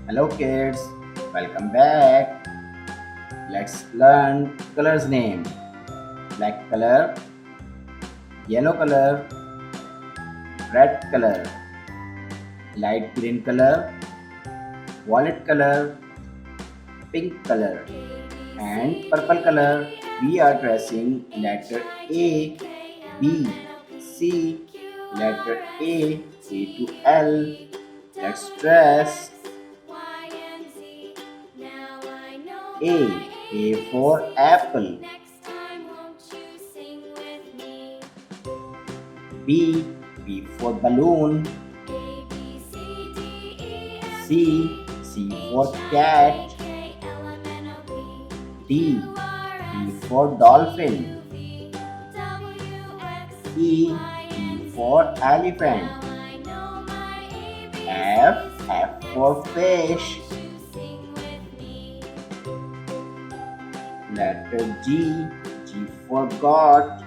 Hello kids, welcome back. Let's learn colors name. Black color, yellow color, red color, light green color, violet color, pink color, and purple color. We are tracing letter A, B, C, letter A to L. Let's trace A. A for apple. B. B for balloon. C. C for cat. D. D for dolphin. E. E for elephant. F. F for fish. Letter G. G for goat.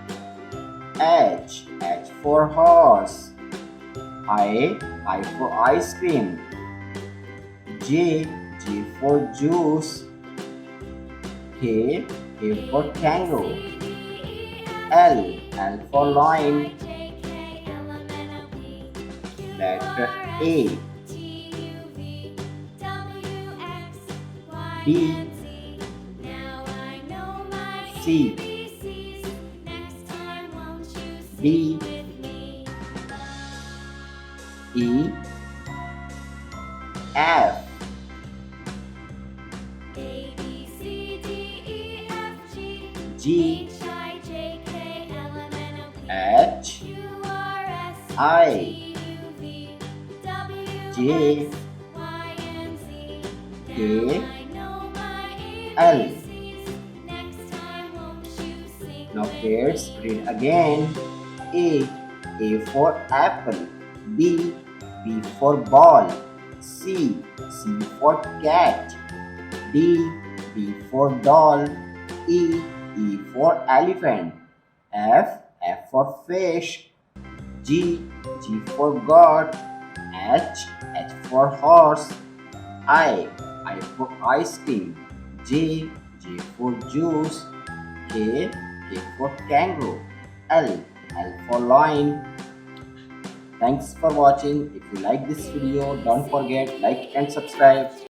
H. H for horse. I for ice cream. J. J for juice. K. K for kangaroo. L. L for lion. Letter A. B. C. D. E. F. G. H. I. J. K. L. Now kids, read again. A. A for apple. B. B for ball. C. C for cat. D. D for doll. E. E for elephant. F. F for fish. G. G for goat. H. H for horse. I for ice cream. J. J for juice. K. K for kangaroo. L. L for lion. Thanks for watching. If you like this video, don't forget like and subscribe.